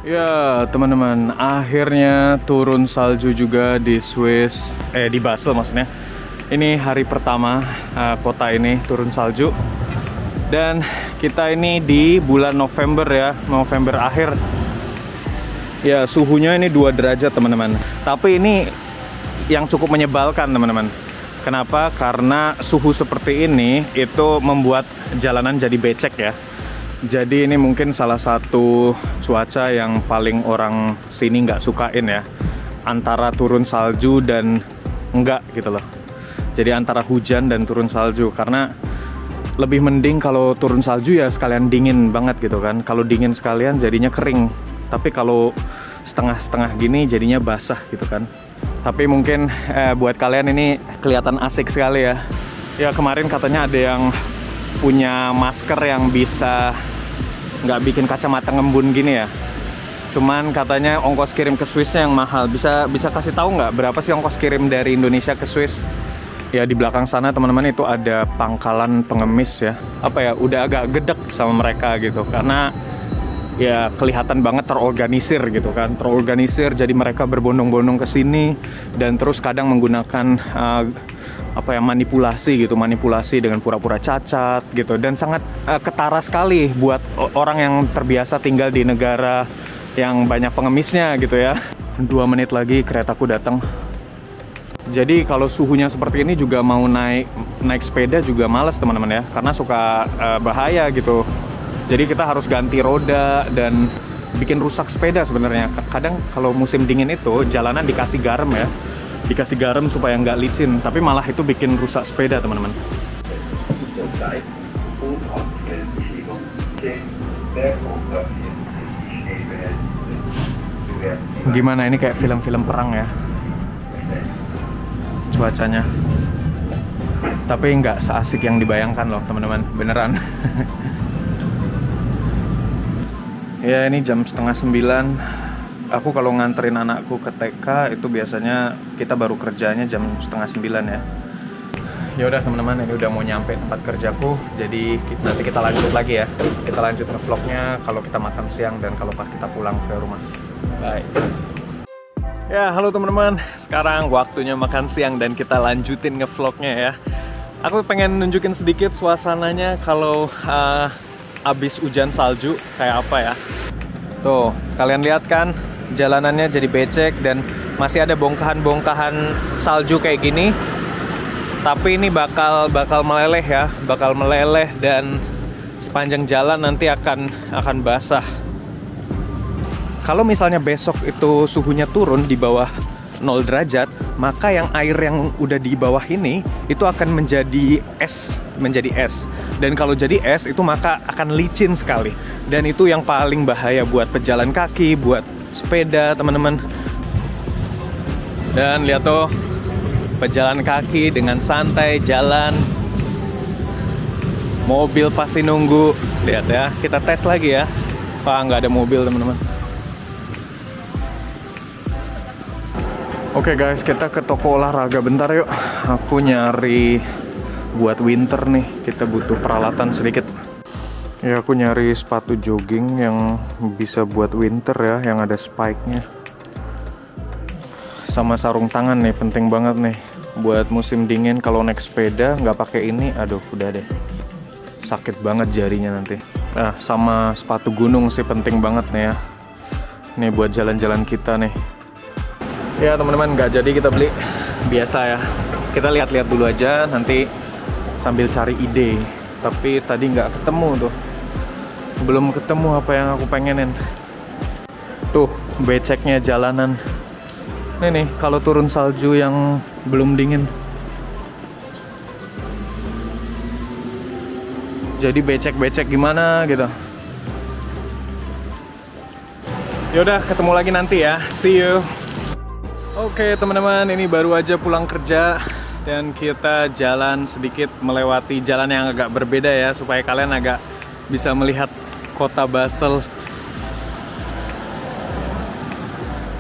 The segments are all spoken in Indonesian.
Ya teman-teman, akhirnya turun salju juga di Swiss, di Basel maksudnya. Ini hari pertama kota ini turun salju. Dan kita ini di bulan November ya, November akhir. Ya suhunya ini 2 derajat teman-teman. Tapi ini yang cukup menyebalkan teman-teman. Kenapa? Karena suhu seperti ini itu membuat jalanan jadi becek ya. Jadi ini mungkin salah satu cuaca yang paling orang sini nggak sukain ya. Antara turun salju dan enggak gitu loh. Jadi antara hujan dan turun salju. Karena lebih mending kalau turun salju ya sekalian dingin banget gitu kan. Kalau dingin sekalian jadinya kering. Tapi kalau setengah-setengah gini jadinya basah gitu kan. Tapi mungkin buat kalian ini kelihatan asik sekali ya. Ya kemarin katanya ada yang punya masker yang bisa nggak bikin kacamata ngembun gini ya. Cuman katanya ongkos kirim ke Swissnya yang mahal. Bisa kasih tahu nggak berapa sih ongkos kirim dari Indonesia ke Swiss? Ya di belakang sana teman-teman itu ada pangkalan pengemis ya. Apa ya, udah agak gedek sama mereka gitu. Karena ya kelihatan banget terorganisir gitu kan. Terorganisir jadi mereka berbondong-bondong ke sini dan terus kadang menggunakan manipulasi dengan pura-pura cacat gitu, dan sangat ketara sekali buat orang yang terbiasa tinggal di negara yang banyak pengemisnya gitu ya. 2 menit lagi keretaku datang. Jadi kalau suhunya seperti ini juga mau naik sepeda juga males teman-teman ya, karena suka bahaya gitu. Jadi kita harus ganti roda dan bikin rusak sepeda sebenarnya. Kadang kalau musim dingin itu jalanan dikasih garam ya. Dikasih garam supaya nggak licin, tapi malah itu bikin rusak sepeda teman-teman. Gimana ini, kayak film-film perang ya cuacanya, tapi nggak seasik yang dibayangkan loh teman-teman, beneran. Ya ini jam 8:30. Aku kalau nganterin anakku ke TK itu biasanya kita baru kerjanya jam 8:30 ya. Ya udah teman-teman, ini udah mau nyampe tempat kerjaku. Jadi nanti kita lanjut lagi ya. Kita lanjut nge-vlognya kalau kita makan siang dan kalau pas kita pulang ke rumah. Bye. Ya halo teman-teman, sekarang waktunya makan siang dan kita lanjutin nge-vlognya ya. Aku pengen nunjukin sedikit suasananya kalau abis hujan salju kayak apa ya. Tuh, kalian lihat kan? Jalanannya jadi becek dan masih ada bongkahan-bongkahan salju kayak gini. Tapi ini bakal meleleh ya, bakal meleleh dan sepanjang jalan nanti akan basah. Kalau misalnya besok itu suhunya turun di bawah 0 derajat, maka yang air yang udah di bawah ini itu akan menjadi es. Dan kalau jadi es itu maka akan licin sekali. Dan itu yang paling bahaya buat pejalan kaki, buat sepeda teman-teman. Dan lihat tuh, pejalan kaki dengan santai jalan. Mobil pasti nunggu. Lihat ya, kita tes lagi ya. Wah, nggak ada mobil teman-teman. Oke guys, kita ke toko olahraga bentar yuk. Aku nyari buat winter nih, kita butuh peralatan sedikit. Ya aku nyari sepatu jogging yang bisa buat winter ya, yang ada spike-nya. Sama sarung tangan nih, penting banget nih. Buat musim dingin kalau naik sepeda nggak pakai ini, aduh udah deh. Sakit banget jarinya nanti. Nah, sama sepatu gunung sih penting banget nih ya. Nih buat jalan-jalan kita nih. Ya teman-teman, nggak jadi kita beli, biasa ya. Kita lihat-lihat dulu aja, nanti sambil cari ide. Tapi tadi nggak ketemu tuh. Belum ketemu apa yang aku pengenin. Tuh, beceknya jalanan. Ini nih, kalau turun salju yang belum dingin. Jadi becek-becek gimana gitu. Yaudah, ketemu lagi nanti ya. See you. Oke teman-teman, ini baru aja pulang kerja dan kita jalan sedikit melewati jalan yang agak berbeda ya, supaya kalian agak bisa melihat kota Basel.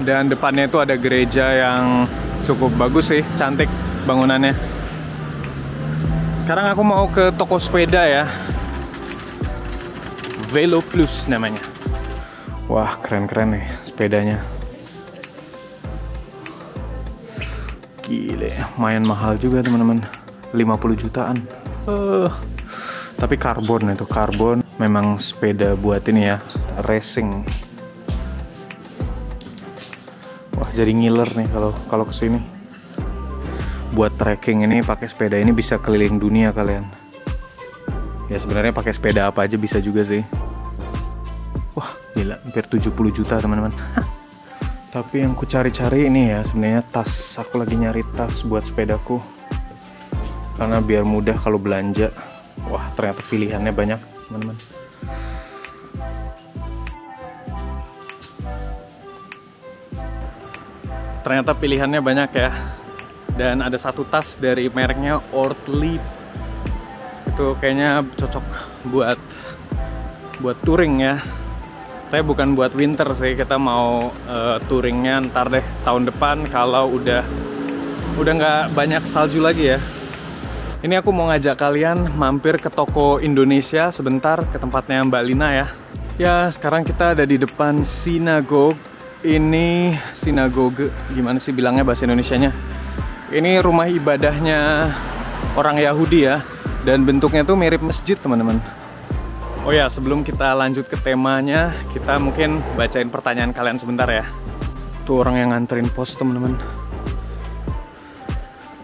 Dan depannya itu ada gereja yang cukup bagus sih, cantik bangunannya. Sekarang aku mau ke toko sepeda ya, Velo Plus namanya. Wah, keren-keren nih sepedanya. Gile, main mahal juga teman-teman. 50 jutaan. Tapi karbon itu, karbon memang sepeda buat ini ya, racing. Wah, jadi ngiler nih kalau kesini. Buat trekking ini pakai sepeda ini bisa keliling dunia kalian. Ya sebenarnya pakai sepeda apa aja bisa juga sih. Wah, gila, hampir 70 juta teman-teman. Tapi yang ku cari-cari ini ya sebenarnya tas. Aku lagi nyari tas buat sepedaku. Karena biar mudah kalau belanja. Wah, ternyata pilihannya banyak, teman-teman. Ternyata pilihannya banyak ya. Dan ada satu tas dari mereknya Ortlieb. Itu kayaknya cocok buat touring ya. Tapi bukan buat winter sih, kita mau touringnya ntar deh tahun depan kalau udah nggak banyak salju lagi ya. Ini aku mau ngajak kalian mampir ke toko Indonesia sebentar, ke tempatnya Mbak Lina ya. Ya, sekarang kita ada di depan sinagog. Ini sinagoge, gimana sih bilangnya bahasa Indonesianya? Ini rumah ibadahnya orang Yahudi ya. Dan bentuknya tuh mirip masjid teman-teman. Oh ya, sebelum kita lanjut ke temanya, kita mungkin bacain pertanyaan kalian sebentar ya. Tuh orang yang nganterin pos teman-teman.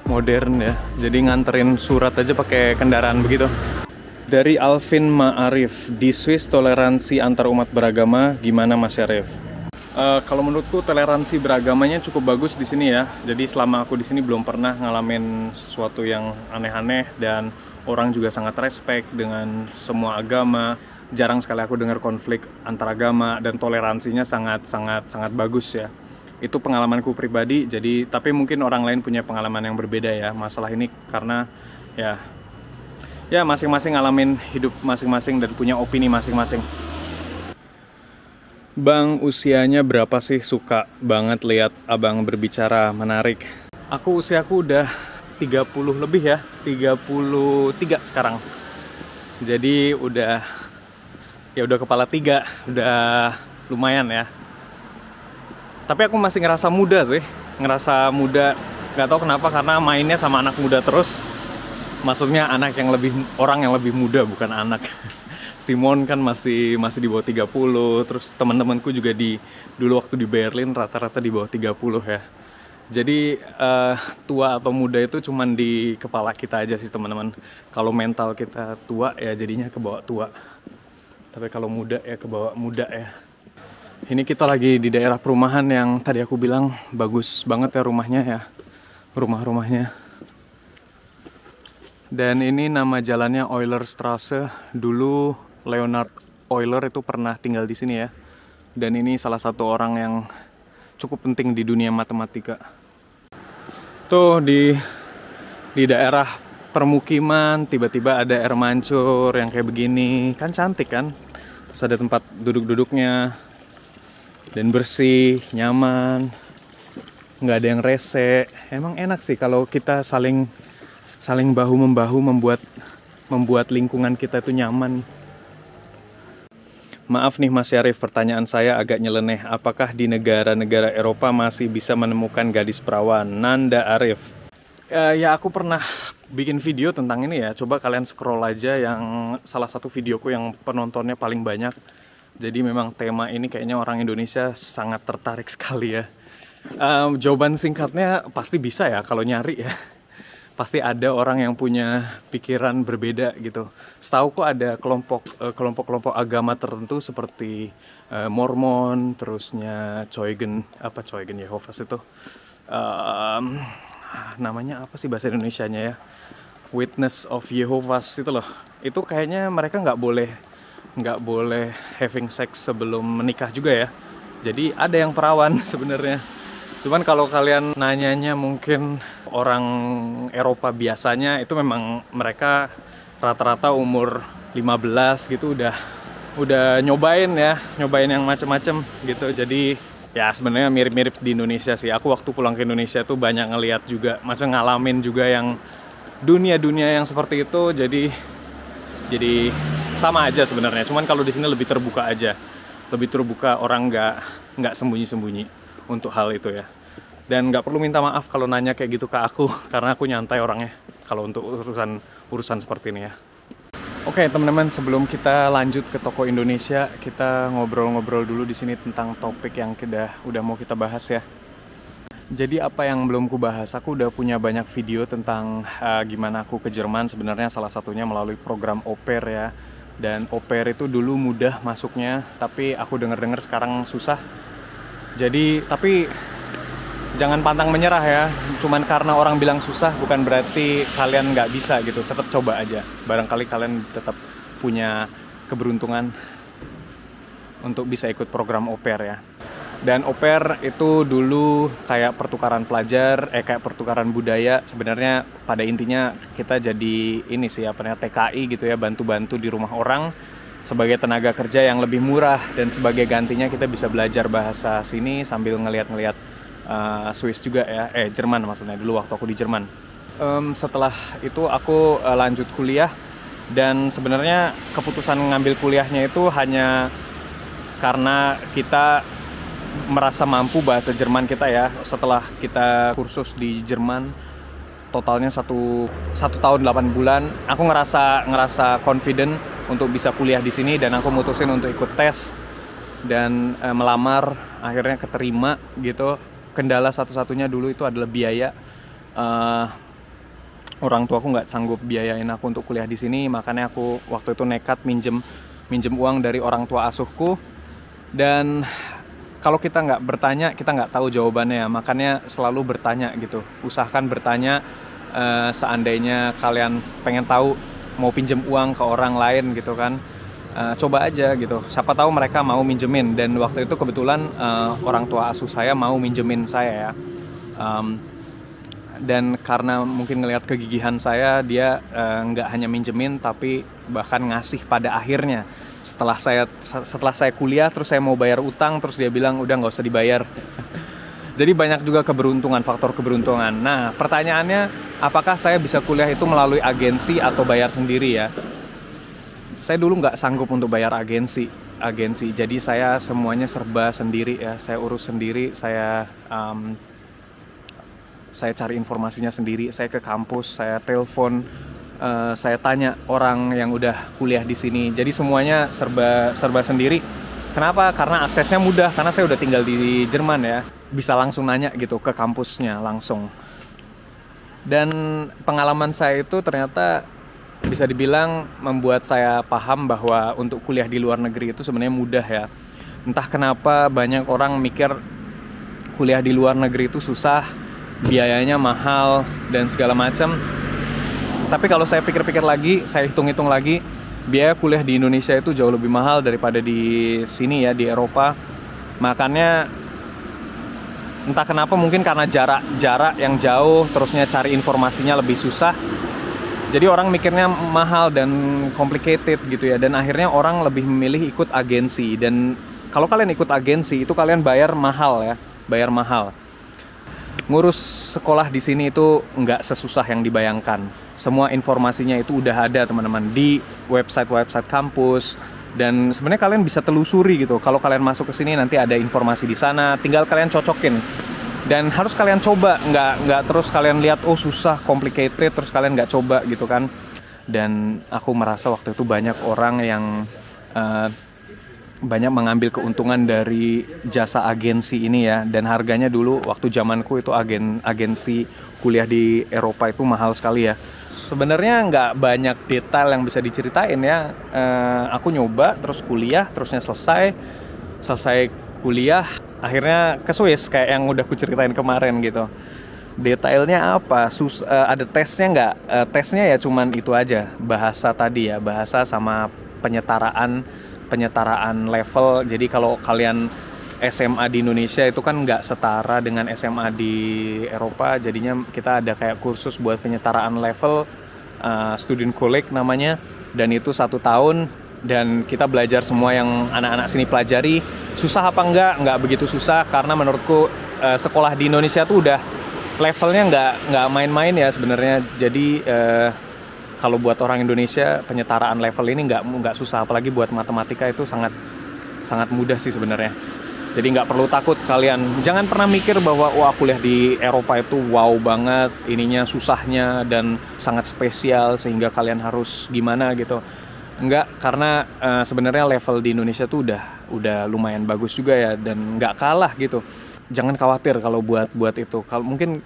Modern ya, jadi nganterin surat aja pakai kendaraan begitu. Dari Alvin Ma'arif, di Swiss toleransi antar umat beragama gimana Mas Syarif? Kalau menurutku toleransi beragamanya cukup bagus di sini ya. Jadi selama aku di sini belum pernah ngalamin sesuatu yang aneh-aneh dan orang juga sangat respect dengan semua agama. Jarang sekali aku dengar konflik antar agama dan toleransinya sangat bagus ya. Itu pengalamanku pribadi. Jadi tapi mungkin orang lain punya pengalaman yang berbeda ya masalah ini karena ya masing-masing ngalamin hidup masing-masing dan punya opini masing-masing. Bang, usianya berapa sih? Suka banget lihat abang berbicara, menarik. Usiaku udah 30 lebih ya, 33 sekarang. Jadi udah kepala 3, udah lumayan ya. Tapi aku masih ngerasa muda sih, nggak tahu kenapa, karena mainnya sama anak muda terus. Maksudnya orang yang lebih muda, bukan anak. Simon kan masih di bawah 30, terus teman-temanku juga dulu waktu di Berlin rata-rata di bawah 30 ya. Jadi tua atau muda itu cuman di kepala kita aja sih teman-teman. Kalau mental kita tua ya jadinya ke bawah tua. Tapi kalau muda ya ke bawah muda ya. Ini kita lagi di daerah perumahan yang tadi aku bilang bagus banget ya rumahnya ya. Rumah-rumahnya. Dan ini nama jalannya Eulerstraße. Dulu Leonhard Euler itu pernah tinggal di sini ya. Dan ini salah satu orang yang cukup penting di dunia matematika. Tuh di daerah permukiman tiba-tiba ada air mancur yang kayak begini. Kan cantik kan? Terus ada tempat duduk-duduknya. Dan bersih, nyaman. Nggak ada yang rese. Emang enak sih kalau kita saling bahu-membahu membuat lingkungan kita itu nyaman. Maaf nih Mas Syarif, pertanyaan saya agak nyeleneh. Apakah di negara-negara Eropa masih bisa menemukan gadis perawan? Nanda Arif. Ya aku pernah bikin video tentang ini ya. Coba kalian scroll aja yang salah satu videoku yang penontonnya paling banyak. Jadi memang tema ini kayaknya orang Indonesia sangat tertarik sekali ya. Jawaban singkatnya pasti bisa ya kalau nyari ya. Pasti ada orang yang punya pikiran berbeda gitu. Setauku ada kelompok-kelompok agama tertentu seperti Mormon, terusnya Zeugen Jehovah's itu. Namanya apa sih bahasa Indonesianya ya? Witness of Jehovah's itu loh. Itu kayaknya mereka nggak boleh having sex sebelum menikah juga ya. Jadi ada yang perawan sebenarnya. Cuman kalau kalian nanyanya mungkin orang Eropa biasanya itu memang mereka rata-rata umur 15 gitu udah nyobain yang macem-macem gitu. Jadi ya sebenarnya mirip-mirip di Indonesia sih. Aku waktu pulang ke Indonesia tuh banyak ngeliat juga, maksudnya ngalamin juga yang dunia-dunia yang seperti itu. Jadi sama aja sebenarnya. Cuman kalau di sini lebih terbuka aja. lebih terbuka, orang nggak sembunyi-sembunyi untuk hal itu ya. Dan nggak perlu minta maaf kalau nanya kayak gitu ke aku, karena aku nyantai orangnya kalau untuk urusan seperti ini ya. Oke teman-teman, sebelum kita lanjut ke toko Indonesia, kita ngobrol-ngobrol dulu di sini tentang topik yang udah mau kita bahas ya. Jadi apa yang belum ku bahas, aku udah punya banyak video tentang gimana aku ke Jerman. Sebenarnya salah satunya melalui program au pair ya. Dan au pair itu dulu mudah masuknya, tapi aku denger-dengar sekarang susah. Jadi, tapi jangan pantang menyerah ya. Cuman karena orang bilang susah bukan berarti kalian nggak bisa gitu. Tetap coba aja. Barangkali kalian tetap punya keberuntungan untuk bisa ikut program au pair ya. Dan au pair itu dulu kayak pertukaran pelajar, kayak pertukaran budaya. Sebenarnya pada intinya kita jadi ini sih TKI gitu ya, bantu-bantu di rumah orang sebagai tenaga kerja yang lebih murah, dan sebagai gantinya kita bisa belajar bahasa sini sambil ngeliat-ngeliat Swiss juga ya, Jerman maksudnya, dulu waktu aku di Jerman. Setelah itu aku lanjut kuliah, dan sebenarnya keputusan ngambil kuliahnya itu hanya karena kita merasa mampu bahasa Jerman kita ya. Setelah kita kursus di Jerman totalnya satu tahun 8 bulan, aku ngerasa confident untuk bisa kuliah di sini, dan aku mutusin untuk ikut tes dan melamar. Akhirnya keterima gitu. Kendala satu-satunya dulu itu adalah biaya. Orang tua aku nggak sanggup biayain aku untuk kuliah di sini, makanya aku waktu itu nekat minjem uang dari orang tua asuhku. Dan kalau kita nggak bertanya, kita nggak tahu jawabannya. Makanya selalu bertanya gitu. Usahakan bertanya seandainya kalian pengen tahu mau pinjem uang ke orang lain gitu kan. Coba aja gitu. Siapa tahu mereka mau minjemin. Dan waktu itu kebetulan orang tua asuh saya mau minjemin saya ya. Dan karena mungkin ngelihat kegigihan saya, dia nggak hanya minjemin tapi bahkan ngasih pada akhirnya. Setelah saya kuliah, terus saya mau bayar utang, terus dia bilang udah nggak usah dibayar. Jadi banyak juga faktor keberuntungan. Nah pertanyaannya, apakah saya bisa kuliah itu melalui agensi atau bayar sendiri ya? Saya dulu nggak sanggup untuk bayar agensi. Jadi saya semuanya serba sendiri ya. Saya urus sendiri, saya cari informasinya sendiri, saya ke kampus, saya telepon, saya tanya orang yang udah kuliah di sini. Jadi semuanya serba sendiri. Kenapa? Karena aksesnya mudah, karena saya udah tinggal di Jerman ya. Bisa langsung nanya gitu ke kampusnya langsung. Dan pengalaman saya itu ternyata bisa dibilang membuat saya paham bahwa untuk kuliah di luar negeri itu sebenarnya mudah ya. Entah kenapa banyak orang mikir kuliah di luar negeri itu susah, biayanya mahal dan segala macam. Tapi kalau saya pikir-pikir lagi, saya hitung-hitung lagi, biaya kuliah di Indonesia itu jauh lebih mahal daripada di sini ya, di Eropa. Makanya entah kenapa, mungkin karena jarak yang jauh, terusnya cari informasinya lebih susah. Jadi orang mikirnya mahal dan complicated gitu ya, dan akhirnya orang lebih memilih ikut agensi. Dan kalau kalian ikut agensi itu kalian bayar mahal ya, bayar mahal. Ngurus sekolah di sini itu nggak sesusah yang dibayangkan. Semua informasinya itu udah ada teman-teman di website kampus, dan sebenarnya kalian bisa telusuri gitu. Kalau kalian masuk ke sini nanti ada informasi di sana, tinggal kalian cocokin. Dan harus kalian coba, nggak terus kalian lihat oh susah, complicated, terus kalian nggak coba gitu kan. Dan aku merasa waktu itu banyak orang yang banyak mengambil keuntungan dari jasa agensi ini ya. Dan harganya dulu waktu zamanku itu agensi kuliah di Eropa itu mahal sekali ya. Sebenarnya nggak banyak detail yang bisa diceritain ya. Aku nyoba terus kuliah, terusnya selesai kuliah akhirnya ke Swiss kayak yang udah aku ceritain kemarin gitu. Detailnya apa? Ada tesnya nggak? Tesnya ya cuman itu aja, bahasa tadi ya, bahasa sama penyetaraan level. Jadi kalau kalian SMA di Indonesia itu kan nggak setara dengan SMA di Eropa, jadinya kita ada kayak kursus buat penyetaraan level, student college namanya, dan itu 1 tahun, dan kita belajar semua yang anak-anak sini pelajari. Susah apa enggak begitu susah, karena menurutku sekolah di Indonesia tuh udah levelnya nggak main-main ya sebenarnya. Jadi kalau buat orang Indonesia penyetaraan level ini nggak susah, apalagi buat matematika itu sangat sangat mudah sih sebenarnya. Jadi nggak perlu takut kalian. Jangan pernah mikir bahwa wah kuliah di Eropa itu wow banget, ininya susahnya dan sangat spesial sehingga kalian harus gimana gitu. Enggak, karena sebenarnya level di Indonesia tuh udah lumayan bagus juga ya dan nggak kalah gitu. Jangan khawatir kalau buat itu. Kalau mungkin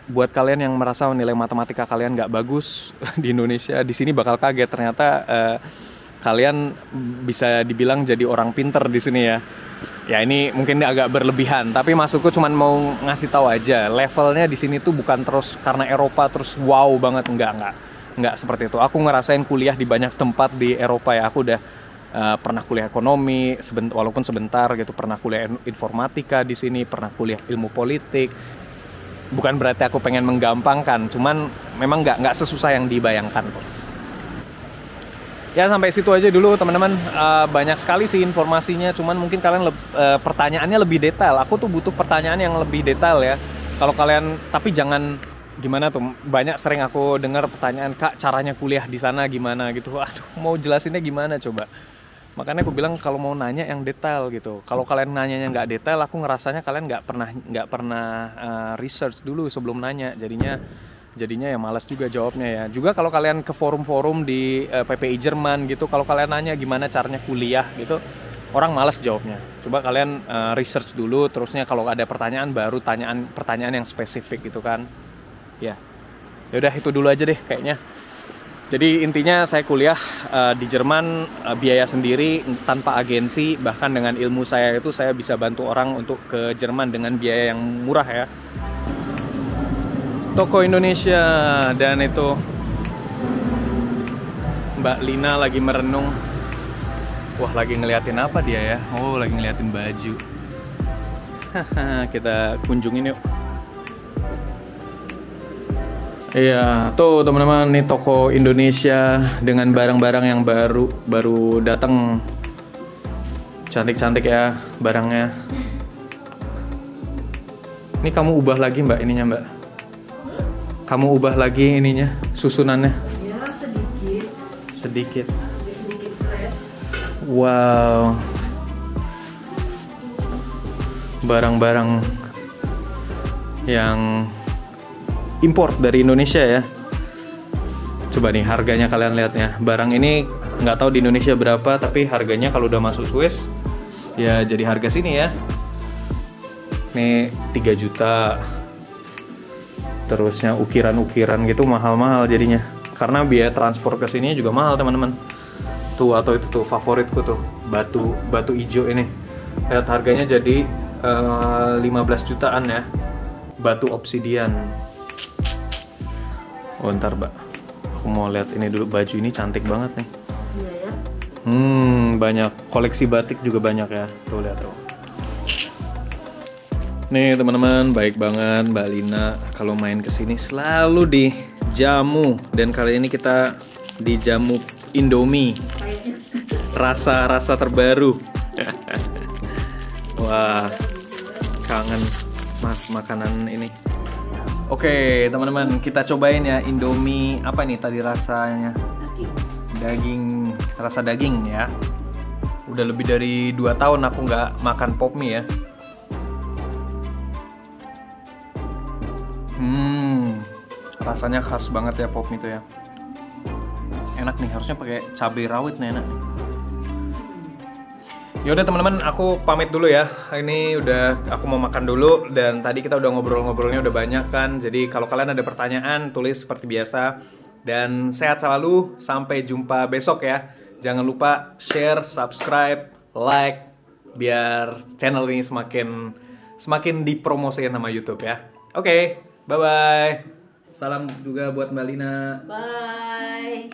buat kalian yang merasa nilai matematika kalian nggak bagus di Indonesia, di sini bakal kaget ternyata kalian bisa dibilang jadi orang pinter di sini ya. Ya ini mungkin agak berlebihan, tapi maksudku cuma mau ngasih tahu aja levelnya di sini tuh bukan terus karena Eropa terus wow banget, enggak seperti itu. Aku ngerasain kuliah di banyak tempat di Eropa ya. Aku udah pernah kuliah ekonomi walaupun sebentar gitu, pernah kuliah informatika di sini, pernah kuliah ilmu politik. Bukan berarti aku pengen menggampangkan, cuman memang nggak sesusah yang dibayangkan kok. Ya sampai situ aja dulu teman-teman. Banyak sekali sih informasinya, cuman mungkin kalian pertanyaannya lebih detail. Aku tuh butuh pertanyaan yang lebih detail ya. Kalau kalian, tapi jangan gimana tuh. Banyak sering aku dengar pertanyaan, Kak caranya kuliah di sana gimana gitu. Aduh, mau jelasinnya gimana coba. Makanya aku bilang kalau mau nanya yang detail gitu. Kalau kalian nanyanya nggak detail, aku ngerasanya kalian nggak pernah research dulu sebelum nanya. Jadinya ya malas juga jawabnya ya. Juga kalau kalian ke forum-forum di PPI Jerman gitu, kalau kalian nanya gimana caranya kuliah gitu, orang malas jawabnya. Coba kalian research dulu, terusnya kalau ada pertanyaan baru pertanyaan yang spesifik gitu kan. Ya. Yaudah itu dulu aja deh kayaknya. Jadi intinya saya kuliah di Jerman biaya sendiri tanpa agensi, bahkan dengan ilmu saya itu saya bisa bantu orang untuk ke Jerman dengan biaya yang murah ya. Toko Indonesia, dan itu Mbak Lina lagi merenung. Wah lagi ngeliatin apa dia ya? Oh lagi ngeliatin baju. Kita kunjungin yuk. Iya, tuh teman-teman, nih toko Indonesia dengan barang-barang yang baru datang. Cantik-cantik ya barangnya. Ini kamu ubah lagi Mbak ininya Mbak? Kamu ubah lagi ininya, susunannya? Ya, sedikit. Sedikit. Sedikit fresh. Wow. Barang-barang yang import dari Indonesia ya. Coba nih harganya kalian lihat ya. Barang ini nggak tahu di Indonesia berapa, tapi harganya kalau udah masuk Swiss ya jadi harga sini ya. Nih 3 juta. Terusnya ukiran-ukiran gitu mahal-mahal jadinya. Karena biaya transport ke sini juga mahal teman-teman. Tuh atau itu tuh favoritku tuh, batu hijau ini. Lihat harganya jadi 15 jutaan ya. Batu obsidian. Oh ntar Mbak, aku mau lihat ini dulu, baju ini cantik banget nih. Iya ya. Banyak koleksi batik juga banyak ya. Tuh lihat tuh. Nih teman-teman, baik banget Mbak Lina kalau main kesini selalu dijamu, dan kali ini kita dijamu Indomie. Rasa terbaru. Wah, kangen mas makanan ini. Oke teman-teman, kita cobain ya Indomie. Apa nih tadi rasanya? Daging, rasa daging ya. Udah lebih dari 2 tahun aku nggak makan pop mie ya. Rasanya khas banget ya pop mie itu ya. Enak nih, harusnya pakai cabai rawit nih, enak nih. Yaudah teman-teman, aku pamit dulu ya. Ini udah aku mau makan dulu, dan tadi kita udah ngobrol-ngobrolnya udah banyak kan. Jadi kalau kalian ada pertanyaan tulis seperti biasa. Dan sehat selalu, sampai jumpa besok ya. Jangan lupa share, subscribe, like biar channel ini semakin dipromosikan sama YouTube ya. Oke, bye bye. Salam juga buat Mbak Lina. Bye.